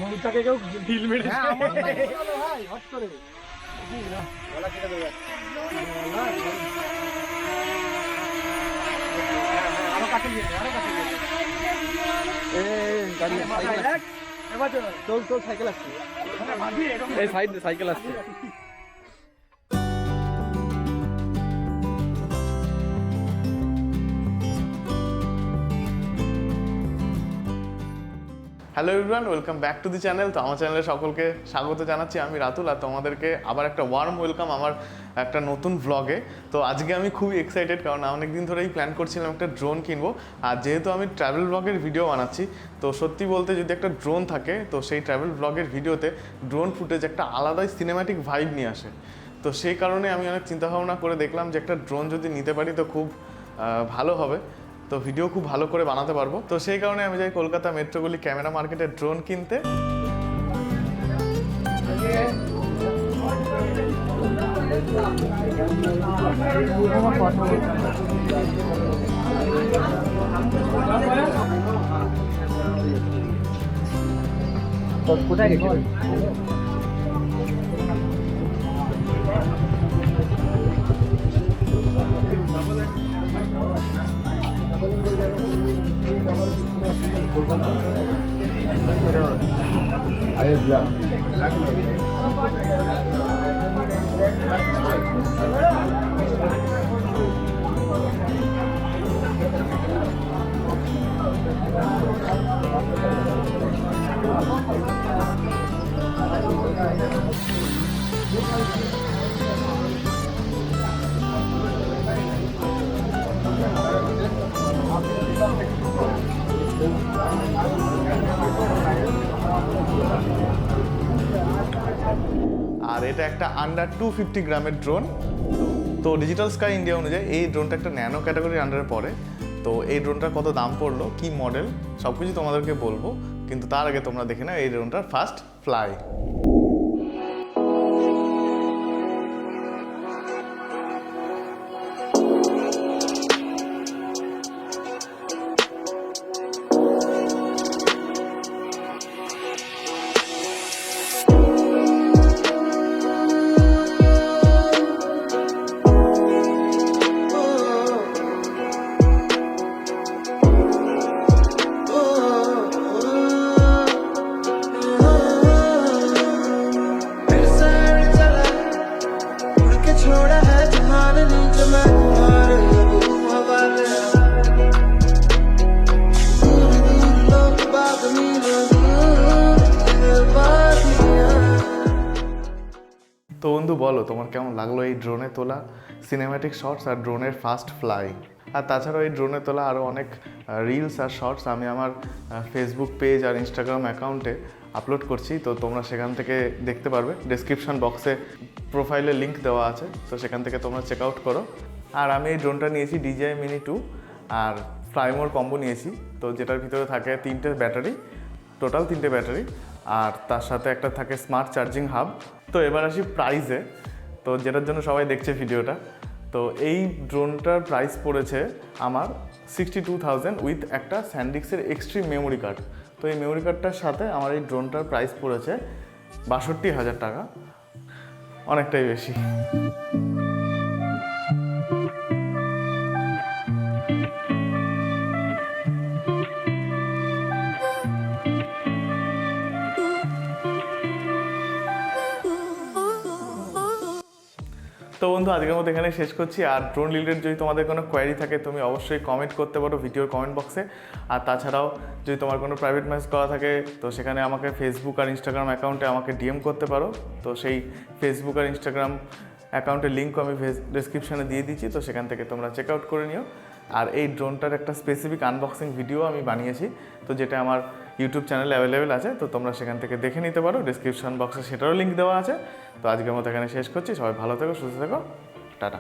মনটাকে কেউ ঢিল মেরে ভাই হট করে গলা কেটে দেবে আরো কাটে দিয়ে গাড়ি এবার চল সাইকেল আসছে এই সাইকেল আসছে। Hello everyone, welcome back to the channel. তো আমার চ্যানেলে সকলকে স্বাগত জানাচ্ছি। আমি রাতুল, আর তোমাদেরকে আবার একটা ওয়ার্ম ওয়েলকাম আমার একটা নতুন ভ্লগে। তো আজকে আমি খুবই এক্সাইটেড, কারণ অনেক দিন ধরেই প্ল্যান করছিলাম একটা ড্রোন কিনবো। আর যেহেতু আমি ট্রাভেল ব্লগের ভিডিও বানাচ্ছি, তো সত্যি বলতে যদি একটা ড্রোন থাকে, তো সেই ট্রাভেল ব্লগের ভিডিওতে ড্রোন ফুটেজ একটা আলাদাই সিনেম্যাটিক ভাইব নিয়ে আসে। তো সেই কারণে আমি অনেক চিন্তাভাবনা করে দেখলাম যে একটা ড্রোন যদি নিতে পারি তো খুব ভালো হবে, তো ভিডিও খুব ভালো করে বানাতে পারবো। তো সেই কারণে আমি যাই কলকাতা মেট্রোগুলি ক্যামেরা মার্কেটে ড্রোন কিনতে। কোথায় গেছিল? আর এটা একটা আন্ডার 250 গ্রামের ড্রোন। তো ডিজিটাল স্কাই ইন্ডিয়া অনুযায়ী এই ড্রোনটা একটা ন্যানো ক্যাটাগরির আন্ডারে পড়ে। তো এই ড্রোনটার কত দাম পড়লো, কি মডেল, সব কিছু তোমাদেরকে বলবো, কিন্তু তার আগে তোমরা দেখে নাও এই ড্রোনটার ফার্স্ট ফ্লাই। তো বন্ধু বলো, তোমার কেমন লাগলো এই ড্রোনে তোলা সিনেম্যাটিক শটস আর ড্রোনের ফার্স্ট ফ্লাই? আর তাছাড়াও এই ড্রোনে তোলা আরও অনেক রিলস আর শর্টস আমি আমার ফেসবুক পেজ আর ইনস্টাগ্রাম অ্যাকাউন্টে আপলোড করছি, তো তোমরা সেখান থেকে দেখতে পারবে। ডেসক্রিপশন বক্সে প্রোফাইলে লিঙ্ক দেওয়া আছে, তো সেখান থেকে তোমরা চেক আউট করো। আর আমি এই ড্রোনটা নিয়েছি DJI Mini 2 আর ফ্লাইমোর কম্বো নিয়েছি, তো যেটার ভিতরে থাকে 3টে ব্যাটারি, টোটাল 3টে ব্যাটারি, আর তার সাথে একটা থাকে স্মার্ট চার্জিং হাব। তো এবার আসি প্রাইসে, তো যেটার জন্য সবাই দেখছে ভিডিওটা। তো এই ড্রোনটার প্রাইস পড়েছে আমার 62,000 উইথ একটা স্যান্ডিক্সের এক্সট্রিম মেমোরি কার্ড। তো এই মেমোরি কার্ডটার সাথে আমার এই ড্রোনটার প্রাইস পড়েছে 62,000 টাকা, অনেকটাই বেশি। তো বন্ধু আজকের মতো এখানে শেষ করছি। আর ড্রোন রিলেটেড যদি তোমাদের কোনো কোয়ারি থাকে তুমি অবশ্যই কমেন্ট করতে পারো ভিডিওর কমেন্ট বক্সে। আর তাছাড়াও যদি তোমার কোনো প্রাইভেট মেসেজ করা থাকে তো সেখানে আমাকে ফেসবুক আর ইনস্টাগ্রাম অ্যাকাউন্টে আমাকে ডিএম করতে পারো। তো সেই ফেসবুক আর ইনস্টাগ্রাম অ্যাকাউন্টের লিঙ্কও আমি ডেসক্রিপশানে দিয়ে দিচ্ছি, তো সেখান থেকে তোমরা চেক আউট করে নিও। আর এই ড্রোনটার একটা স্পেসিফিক আনবক্সিং ভিডিও আমি বানিয়েছি, তো যেটা আমার ইউটিউব চ্যানেলে অ্যাভেলেবেল আছে, তো তোমরা সেখান থেকে দেখে নিতে পারো। ডেসক্রিপশন বক্সে সেটারও লিঙ্ক দেওয়া আছে। তো আজকের মতো এখানে শেষ করছি। সবাই ভালো থেকো, সুস্থ থেকো, টাটা।